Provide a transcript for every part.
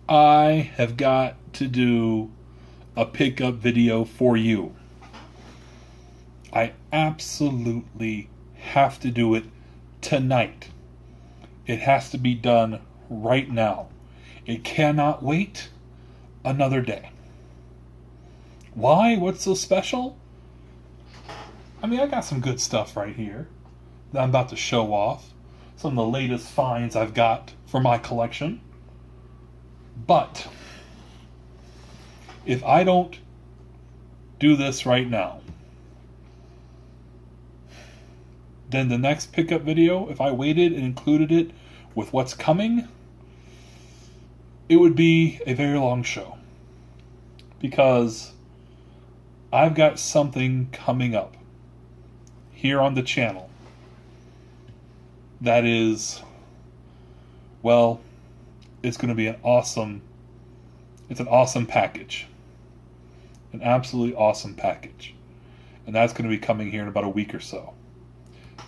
I have got to do a pickup video for you. I absolutely have to do it tonight. It has to be done right now. It cannot wait another day. Why? What's so special? I mean, I got some good stuff right here that I'm about to show off. Some of the latest finds I've got for my collection. But if I don't do this right now, then the next pickup video, if I waited and included it with what's coming, it would be a very long show. Because I've got something coming up here on the channel that is, well, it's going to be an awesome package. An absolutely awesome package. And that's going to be coming here in about a week or so.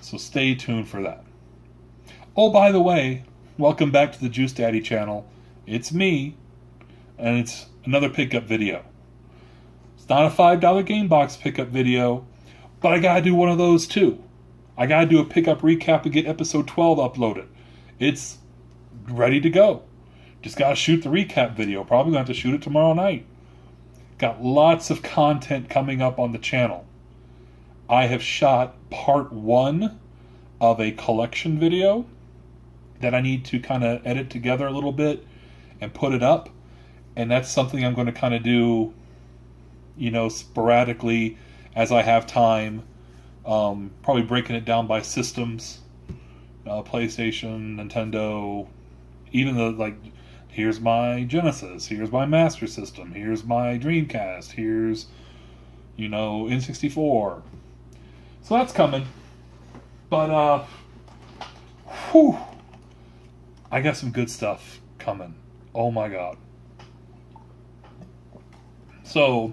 So stay tuned for that. Oh, by the way, welcome back to the Juice Daddy channel. It's me, and it's another pickup video. It's not a $5 game box pickup video, but I gotta do one of those too. I gotta do a pickup recap and get episode 12 uploaded. It's ready to go. Just gotta shoot the recap video. Probably gonna have to shoot it tomorrow night. Got lots of content coming up on the channel. I have shot part 1 of a collection video that I need to kind of edit together a little bit and put it up. And that's something I'm going to kind of do, sporadically as I have time. Probably breaking it down by systems, PlayStation, Nintendo, even here's my Genesis, here's my Master System, here's my Dreamcast, here's, N64. So that's coming. But, I got some good stuff coming. Oh my God. So,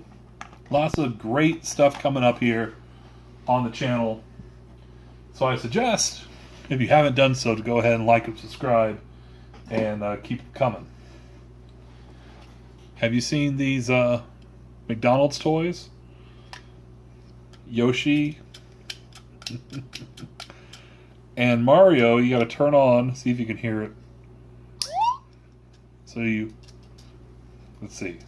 lots of great stuff coming up here on the channel. So I suggest, if you haven't done so, to go ahead and like and subscribe and keep it coming. Have you seen these McDonald's toys? Yoshi and Mario, you got to turn on, see if you can hear it. So let's see.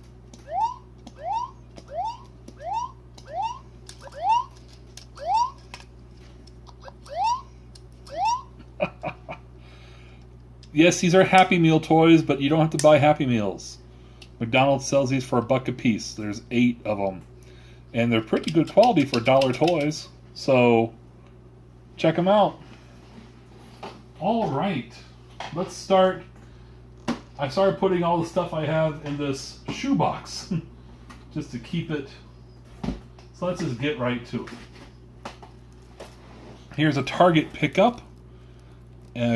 Yes, these are Happy Meal toys, but you don't have to buy Happy Meals. McDonald's sells these for $1 a piece. There's 8 of them. And they're pretty good quality for dollar toys. So, check them out. All right. Let's start. I started putting all the stuff I have in this shoebox. Just to keep it. So let's just get right to it. Here's a Target pickup.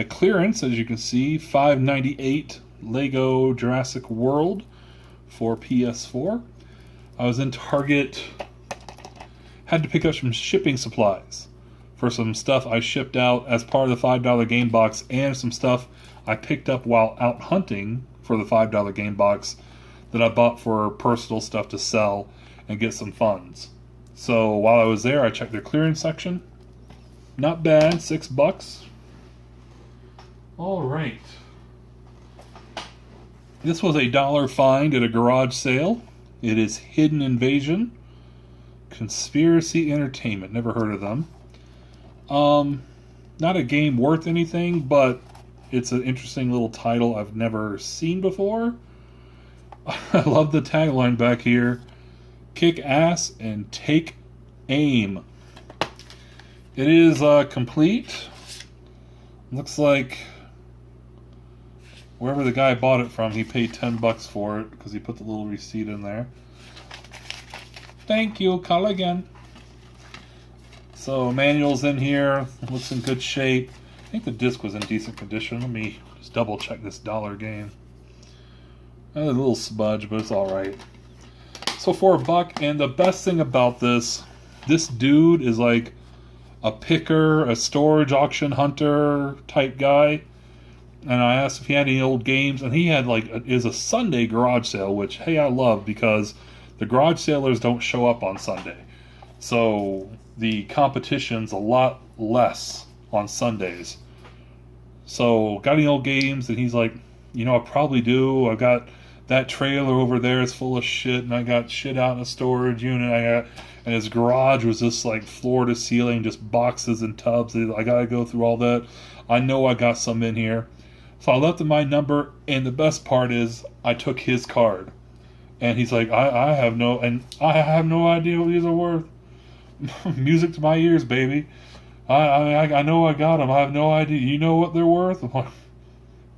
Clearance, as you can see, $5.98 Lego Jurassic World for PS4. I was in Target, had to pick up some shipping supplies for some stuff I shipped out as part of the $5 game box, and some stuff I picked up while out hunting for the $5 game box that I bought for personal stuff to sell and get some funds. So while I was there, I checked their clearance section. Not bad, $6. All right. This was a $1 find at a garage sale. It is Hidden Invasion. Conspiracy Entertainment. Never heard of them. Not a game worth anything, but it's an interesting little title I've never seen before. I love the tagline back here. Kick ass and take aim. It is complete. Looks like wherever the guy bought it from, he paid $10 for it because he put the little receipt in there. Thank you, call again. So manual's in here, looks in good shape. I think the disc was in decent condition. Let me just double check this dollar game. A little smudge, but it's all right. So for $1, and the best thing about this dude is like a picker, a storage auction hunter type guy. and I asked if he had any old games, and he had is a Sunday garage sale, which hey, I love because the garage sailors don't show up on Sunday, so the competition's a lot less on Sundays. So got any old games? And he's like, I probably do. I got that trailer over there is full of shit, and I got shit out in a storage unit. And his garage was just like floor to ceiling, just boxes and tubs. I gotta go through all that. I know I got some in here. So I left him my number, and the best part is I took his card. And he's like, I have no idea what these are worth. Music to my ears, baby. I know I got them. I have no idea. You know what they're worth? I'm like,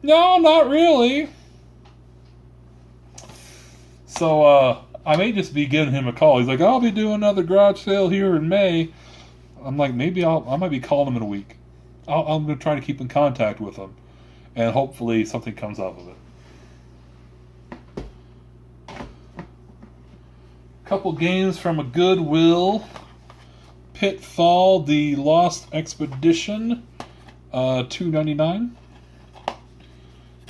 no, not really. So I may just be giving him a call. He's like, I'll be doing another garage sale here in May. I'm like, maybe I might be calling him in a week. I'm going to try to keep in contact with him, and hopefully something comes out of it. Couple games from a Goodwill. Pitfall: The Lost Expedition, $2.99.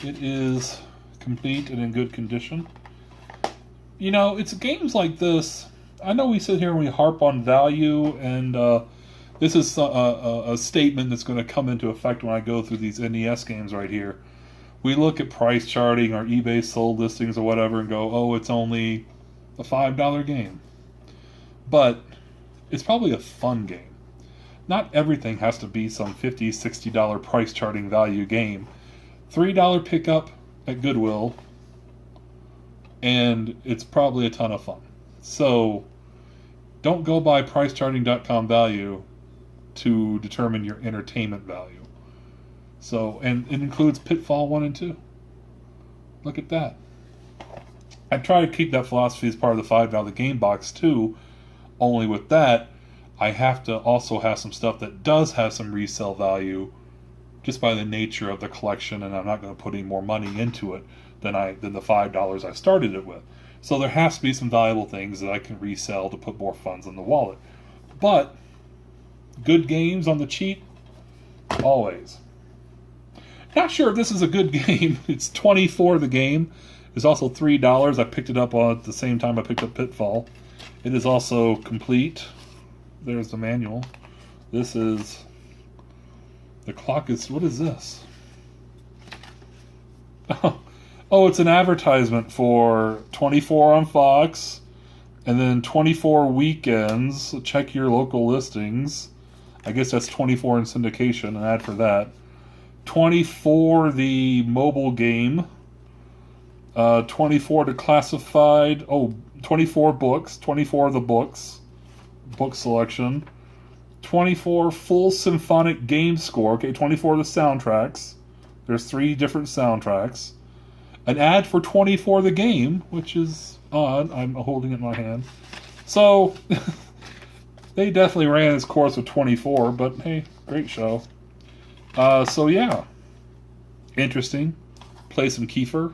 It is complete and in good condition. It's games like this. I know we sit here and we harp on value, and this is a statement that's going to come into effect when I go through these NES games right here. We look at price charting or eBay sold listings or whatever and go, oh, it's only a $5 game. But it's probably a fun game. Not everything has to be some $50, $60 price charting value game. $3 pickup at Goodwill, and it's probably a ton of fun. So don't go by pricecharting.com value to determine your entertainment value. So, and it includes Pitfall 1 and 2. Look at that. I try to keep that philosophy as part of the $5 game box too. Only with that, I have to also have some stuff that does have some resale value just by the nature of the collection, and I'm not going to put any more money into it than the $5 I started it with. So there has to be some valuable things that I can resell to put more funds in the wallet. But good games on the cheap, always. Not sure if this is a good game. It's $24 the game. It's also $3. I picked it up at the same time I picked up Pitfall. It is also complete. There's the manual. This is... The clock is... What is this? Oh, it's an advertisement for 24 on Fox, and then 24 weekends. Check your local listings. I guess that's 24 in syndication, an ad for that. 24 the mobile game. 24 to classified. 24 books. 24 the books. Book selection. 24 full symphonic game score. Okay, 24 the soundtracks. There's 3 different soundtracks. An ad for 24 the game, which is odd. I'm holding it in my hand. So, they definitely ran its course with 24, but hey, great show. So yeah. Interesting. Play some Kiefer.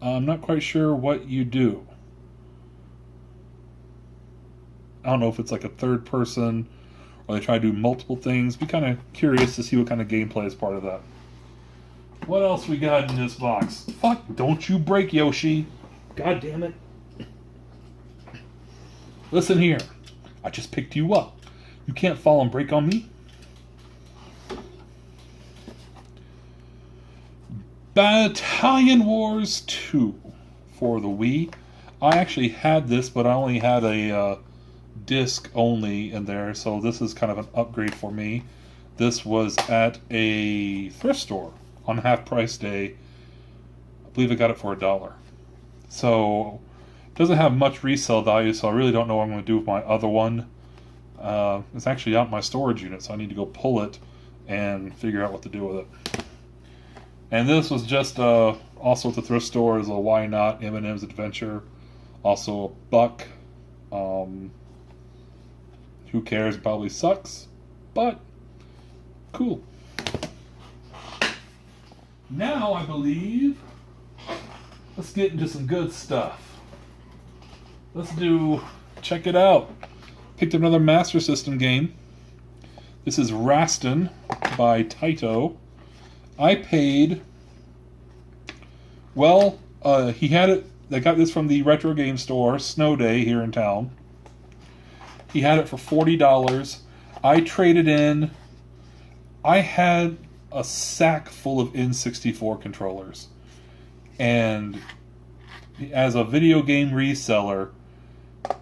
I'm not quite sure what you do. I don't know if it's like a third person or they try to do multiple things. Be kind of curious to see what kind of gameplay is part of that. What else we got in this box? Fuck, don't you break, Yoshi. God damn it. Listen here. I just picked you up. You can't fall and break on me. Battalion Wars 2 for the Wii. I actually had this, but I only had a disc only in there, so this is kind of an upgrade for me. This was at a thrift store on half price day. I believe I got it for $1. So it doesn't have much resale value, so I really don't know what I'm going to do with my other one. It's actually out in my storage unit, so I need to go pull it and figure out what to do with it. And this was just also at the thrift store as a Why Not M&M's Adventure. Also $1. Who cares? It probably sucks, but cool. Now I believe let's get into some good stuff. Check it out. Picked up another Master System game. This is Raston by Taito. I paid. Well, he had it. I got this from the retro game store, Snow Day, here in town. He had it for $40. I traded in. I had a sack full of N64 controllers. And as a video game reseller,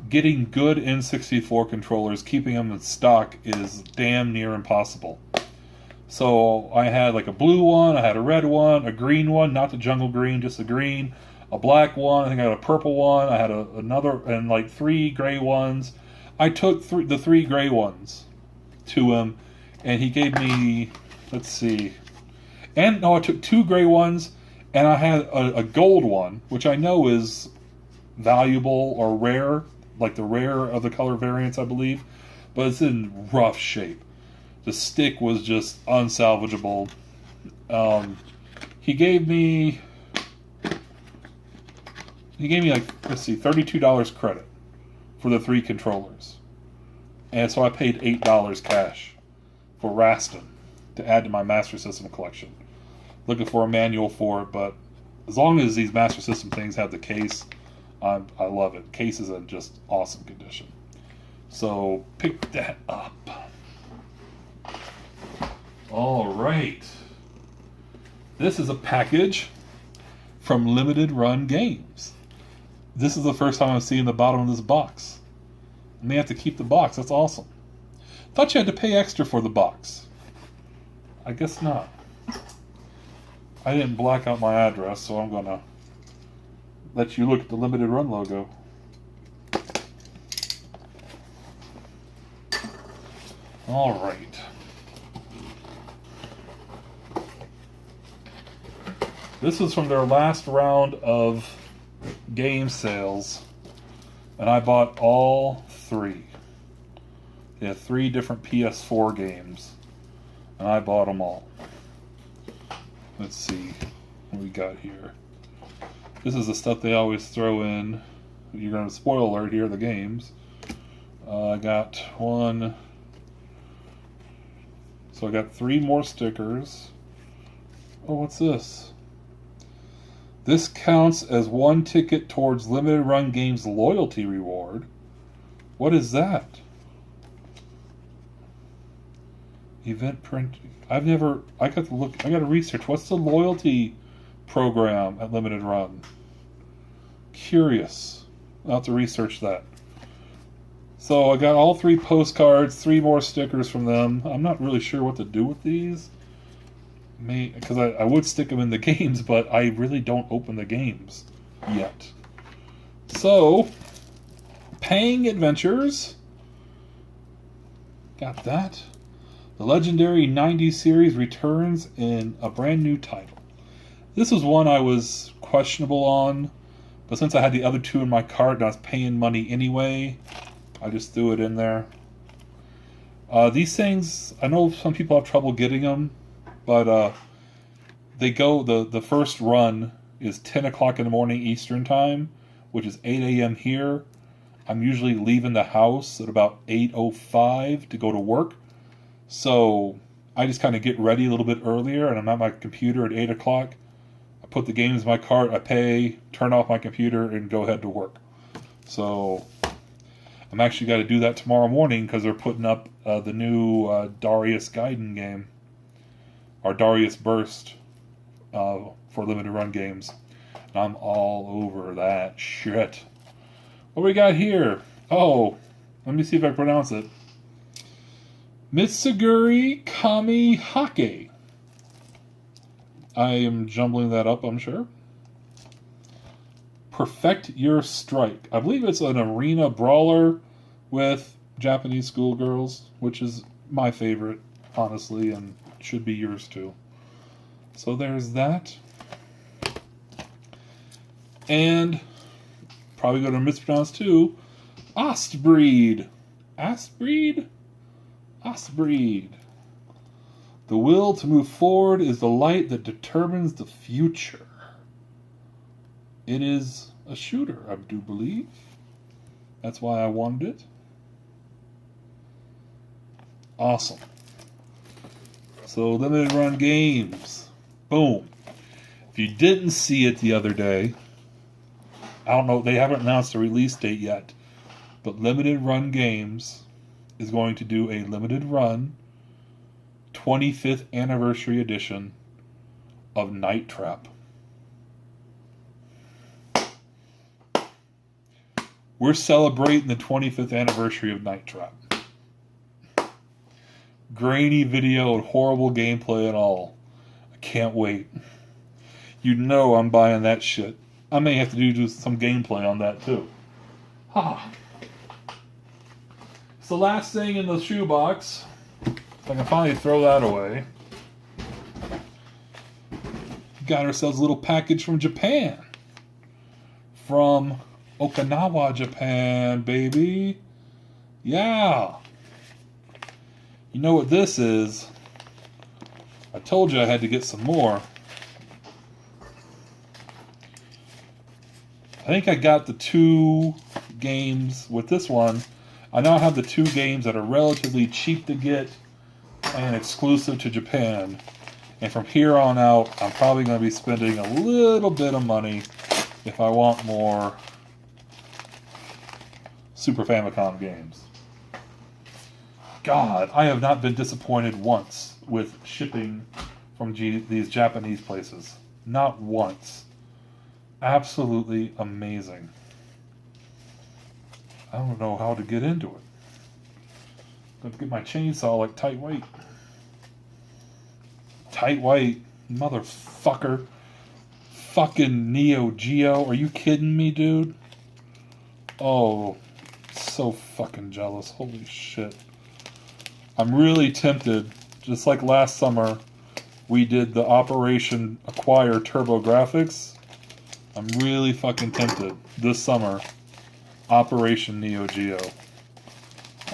getting good N64 controllers, keeping them in stock, is damn near impossible. So I had like a blue one, I had a red one, a green one, not the jungle green, just a green, a black one, I think I had a purple one, I had another, and like 3 gray ones. I took the 3 gray ones to him, and he gave me, let's see, and no, I took 2 gray ones, and I had a gold one, which I know is valuable or rare, like the rare of the color variants, I believe, but it's in rough shape. The stick was just unsalvageable. He gave me like, let's see, $32 credit for the 3 controllers. And so I paid $8 cash for Raston to add to my Master System collection. Looking for a manual for it, but as long as these Master System things have the case, I love it. Case is in just awesome condition. So pick that up. All right. This is a package from Limited Run Games. This is the first time I'm seeing the bottom of this box. I may have to keep the box. That's awesome. Thought you had to pay extra for the box. I guess not. I didn't black out my address, so I'm going to let you look at the Limited Run logo. All right. This is from their last round of game sales, and I bought all 3. They have 3 different PS4 games, and I bought them all. Let's see what we got here. This is the stuff they always throw in. You're going to spoil alert here, the games. I got 1. So I got 3 more stickers. Oh, what's this? This counts as 1 ticket towards Limited Run Games loyalty reward. What is that? Event print. I got to research. What's the loyalty program at Limited Run? Curious. I'll have to research that. So I got all 3 postcards, 3 more stickers from them. I'm not really sure what to do with these. Because I would stick them in the games, but I really don't open the games yet. So, Pang Adventures. Got that. The legendary 90s series returns in a brand new title. This was one I was questionable on, but since I had the other 2 in my cart and I was paying money anyway, I just threw it in there. These things, I know some people have trouble getting them, but they go, the first run is 10 o'clock in the morning Eastern time, which is 8 a.m. here. I'm usually leaving the house at about 8:05 to go to work. So I just kind of get ready a little bit earlier, and I'm at my computer at 8 o'clock. I put the games in my cart, I pay, turn off my computer, and go ahead to work. So I'm actually got to do that tomorrow morning because they're putting up the new Darius Gaiden game, or Darius Burst, for Limited Run Games. And I'm all over that shit. What we got here? Oh, let me see if I pronounce it. Mitsuguri Kami Hake. I am jumbling that up, I'm sure. Perfect Your Strike. I believe it's an arena brawler with Japanese schoolgirls, which is my favorite, honestly, and should be yours too. So there's that. And, probably going to mispronounce too, Ostbreed. Ostbreed? Ostbreed. The will to move forward is the light that determines the future. It is a shooter, I do believe. That's why I wanted it. Awesome. So, Limited Run Games. Boom. If you didn't see it the other day, I don't know, they haven't announced a release date yet, but Limited Run Games is going to do a limited run 25th anniversary edition of Night Trap. We're celebrating the 25th anniversary of Night Trap. Grainy video and horrible gameplay and all. I can't wait. You know I'm buying that shit. I may have to do some gameplay on that too. It's the last thing in the shoebox. If I can finally throw that away. Got ourselves a little package from Japan. From Okinawa, Japan, baby. Yeah. You know what this is? I told you I had to get some more. I think I got the 2 games with this one. I now have the 2 games that are relatively cheap to get and exclusive to Japan. And from here on out, I'm probably going to be spending a little bit of money if I want more Super Famicom games. God, I have not been disappointed once with shipping from these Japanese places. Not once. Absolutely amazing. I don't know how to get into it. I'm going to get my chainsaw like Tight White. Tight White, motherfucker. Fucking Neo Geo. Are you kidding me, dude? Oh, so fucking jealous. Holy shit. I'm really tempted, just like last summer, we did the Operation Acquire TurboGrafx. I'm really fucking tempted this summer, Operation Neo Geo.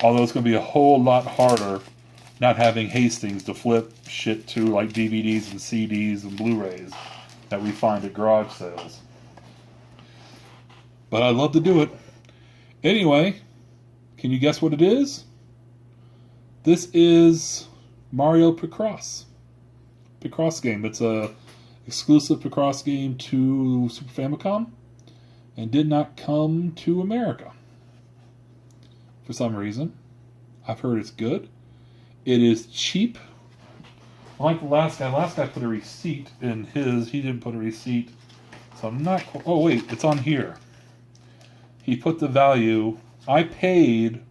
Although it's going to be a whole lot harder not having Hastings to flip shit to like DVDs and CDs and Blu-rays that we find at garage sales. But I'd love to do it. Anyway, can you guess what it is? This is Mario Picross. Picross game. It's a exclusive Picross game to Super Famicom and did not come to America for some reason. I've heard it's good. It is cheap. Like the last guy. Last guy put a receipt in his. He didn't put a receipt. So I'm not... Oh, wait. It's on here. He put the value. I paid,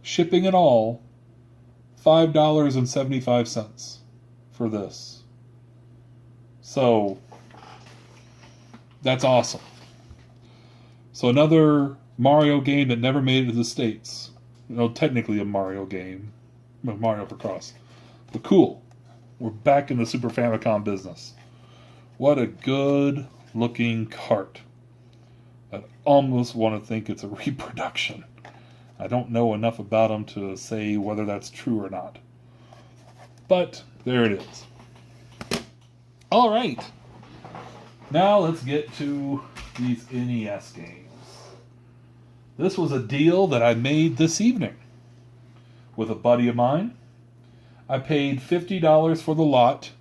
shipping and all, $5.75 for this. So, that's awesome. So another Mario game that never made it to the States. No, technically a Mario game. Mario Picross. But cool. We're back in the Super Famicom business. What a good looking cart. I almost want to think it's a reproduction. I don't know enough about them to say whether that's true or not. But there it is. All right. Now let's get to these NES games. This was a deal that I made this evening with a buddy of mine. I paid $50 for the lot.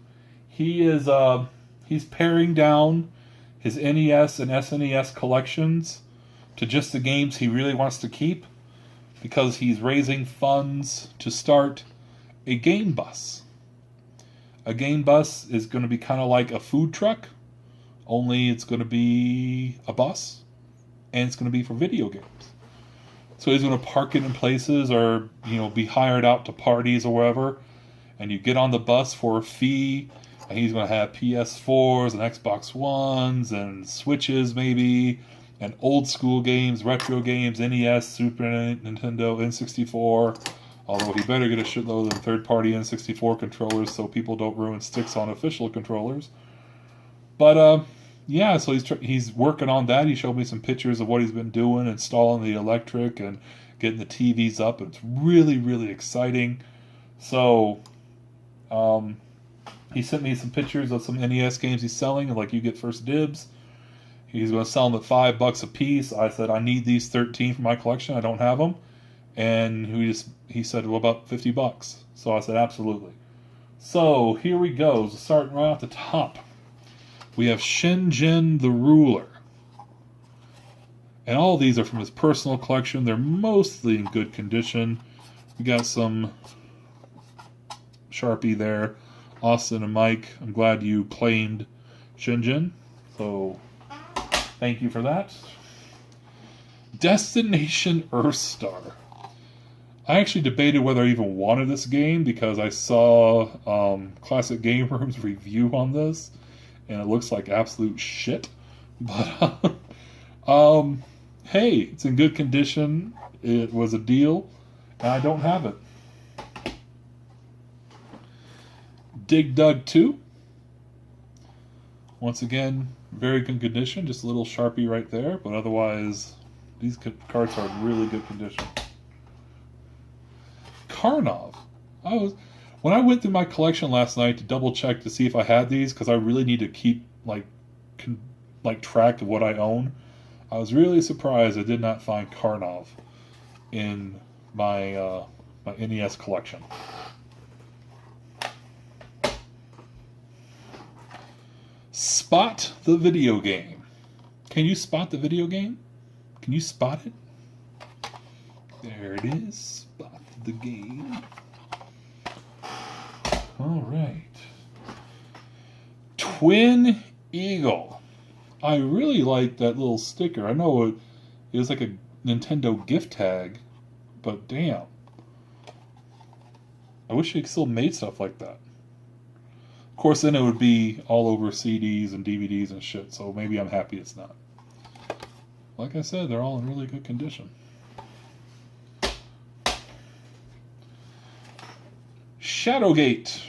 He's paring down his NES and SNES collections to just the games he really wants to keep, because he's raising funds to start a game bus. A game bus is going to be kind of like a food truck, only it's going to be a bus, and it's going to be for video games. So he's going to park it in places, or be hired out to parties or wherever, and you get on the bus for a fee, and he's going to have PS4s and Xbox Ones and Switches maybe, and old school games, retro games, NES, Super Nintendo, N64. Although he better get a shitload of third-party N64 controllers so people don't ruin sticks on official controllers. But yeah, so he's working on that. He showed me some pictures of what he's been doing, installing the electric and getting the TVs up. It's really, really exciting. So he sent me some pictures of some NES games he's selling, and like, you get first dibs. He's going to sell them at $5 a piece. I said, I need these 13 for my collection. I don't have them. And he said, well, about $50. So I said, absolutely. So here we go. Starting right off the top, we have Shenzhen the Ruler. And all these are from his personal collection. They're mostly in good condition. We got some Sharpie there. Austin and Mike, I'm glad you claimed Shenzhen. So thank you for that. Destination Earthstar. I actually debated whether I even wanted this game because I saw Classic Game Room's review on this, and it looks like absolute shit. But hey, it's in good condition. It was a deal, and I don't have it. Dig Dug 2. Once again, very good condition. Just a little Sharpie right there, but otherwise, these cards are in really good condition. Karnov. When I went through my collection last night to double check to see if I had these, because I really need to keep like track of what I own, I was really surprised I did not find Karnov in my my NES collection. Spot the video game. Can you spot the video game? Can you spot it? There it is. Spot the game. All right. Twin Eagle. I really like that little sticker. I know it was like a Nintendo gift tag, but damn. I wish they still made stuff like that. Of course, then it would be all over CDs and DVDs and shit, so maybe I'm happy it's not. Like I said, they're all in really good condition. Shadowgate.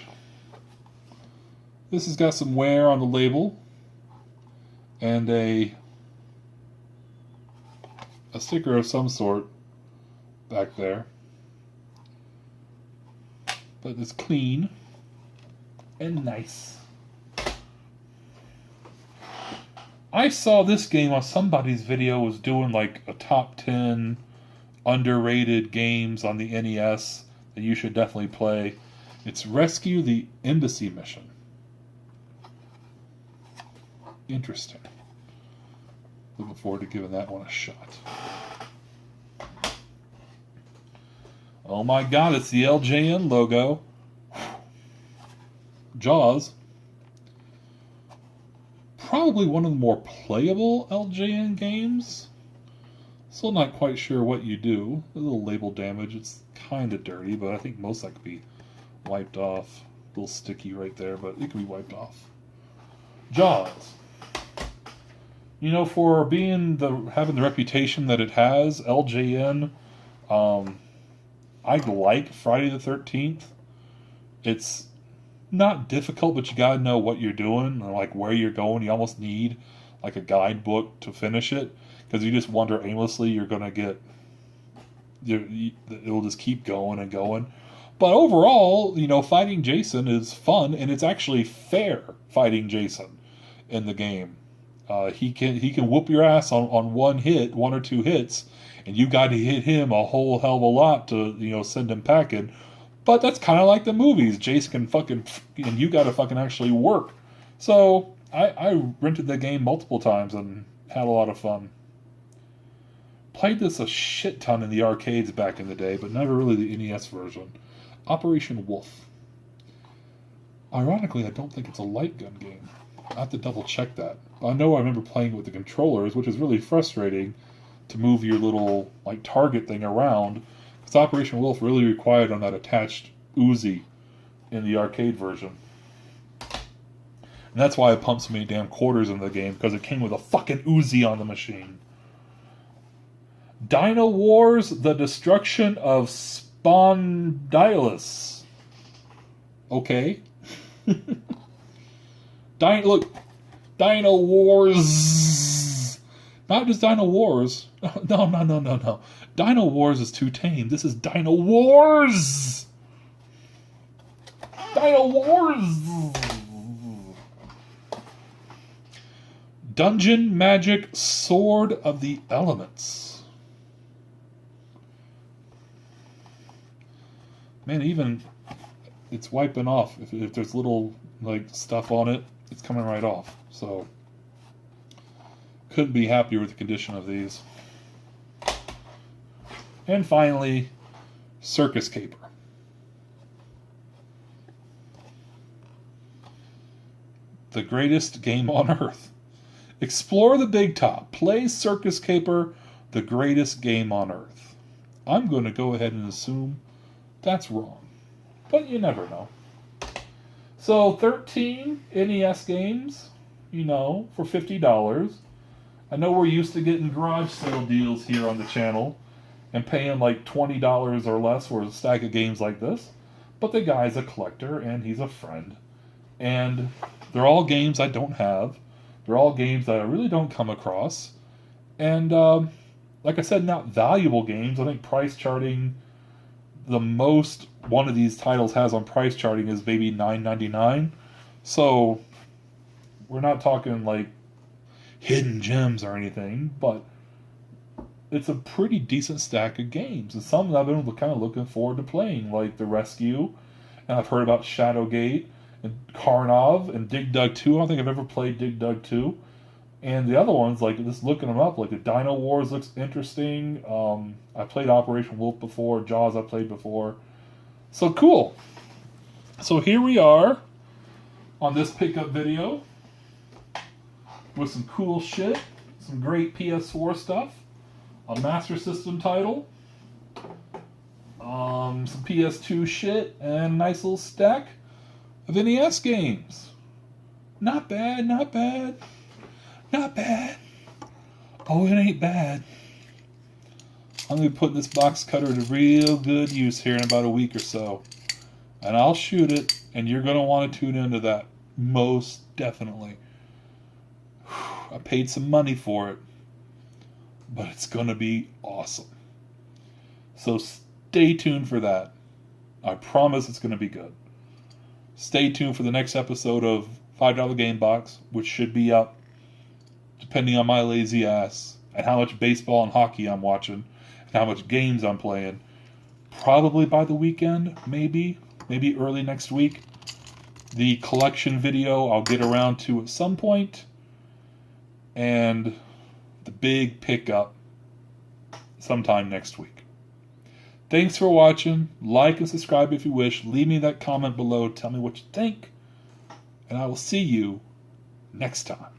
This has got some wear on the label and a sticker of some sort back there. But it's clean and nice. I saw this game on somebody's video was doing like a top 10 underrated games on the NES that you should definitely play. It's Rescue the Embassy Mission. Interesting. Looking forward to giving that one a shot. Oh my god, it's the LJN logo. Jaws. Probably one of the more playable LJN games. Still not quite sure what you do. A little label damage. It's kind of dirty, but I think most of that could be wiped off. A little sticky right there, but it can be wiped off. Jaws. You know, for being having the reputation that it has, LJN, I like Friday the 13th. It's not difficult, but you gotta know what you're doing, or like where you're going. You almost need like a guidebook to finish it, because you just wander aimlessly, you're gonna get, it'll just keep going and going. But overall, you know, fighting Jason is fun, and it's actually fair fighting Jason in the game. He can whoop your ass on one or two hits, and you got to hit him a whole hell of a lot to, you know, send him packing. But that's kind of like the movies. Jason can fucking, and you got to fucking actually work. So I rented the game multiple times and had a lot of fun. Played this a shit ton in the arcades back in the day, but never really the NES version. Operation Wolf. Ironically, I don't think it's a light gun game. I have to double check that. I know I remember playing it with the controllers, which is really frustrating to move your little like target thing around. Because Operation Wolf really required on that attached Uzi in the arcade version. And that's why I pumped so many damn quarters in the game, because it came with a fucking Uzi on the machine. Dino Wars: The Destruction of Spondylus. Okay. Look, Dino Wars. Not just Dino Wars. No. Dino Wars is too tame. This is Dino Wars. Dino Wars. Dungeon Magic Sword of the Elements. Man, even it's wiping off. If there's little like stuff on it, it's coming right off. So couldn't be happier with the condition of these. And finally, Circus Caper. The greatest game on earth. Explore the big top. Play Circus Caper, the greatest game on earth. I'm going to go ahead and assume that's wrong, but you never know. So 13 NES games, for $50. I know we're used to getting garage sale deals here on the channel and paying like $20 or less for a stack of games like this, but the guy's a collector and he's a friend. And they're all games I don't have. They're all games that I really don't come across. And like I said, not valuable games. I think price charting, the most one of these titles has on price charting is maybe $9.99. So we're not talking like hidden gems or anything, but it's a pretty decent stack of games. And some that I've been kind of looking forward to playing, like The Rescue, and I've heard about Shadowgate, and Karnov, and Dig Dug 2. I don't think I've ever played Dig Dug 2. And the other ones, like just looking them up, like the Dino Wars looks interesting. I played Operation Wolf before. Jaws I played before. So cool. So here we are on this pickup video with some cool shit, some great PS4 stuff, a Master System title, some PS2 shit, and a nice little stack of NES games. Not bad, not bad, not bad. Oh, it ain't bad. I'm going to be putting this box cutter to real good use here in about a week or so. And I'll shoot it, and you're going to want to tune into that. Most definitely. I paid some money for it, but it's going to be awesome. So stay tuned for that. I promise it's going to be good. Stay tuned for the next episode of $5 Game Box, which should be up, depending on my lazy ass, and how much baseball and hockey I'm watching, and how much games I'm playing. Probably by the weekend, maybe early next week. The collection video I'll get around to at some point, and the big pickup sometime next week. Thanks for watching. Like and subscribe if you wish. Leave me that comment below. Tell me what you think. And I will see you next time.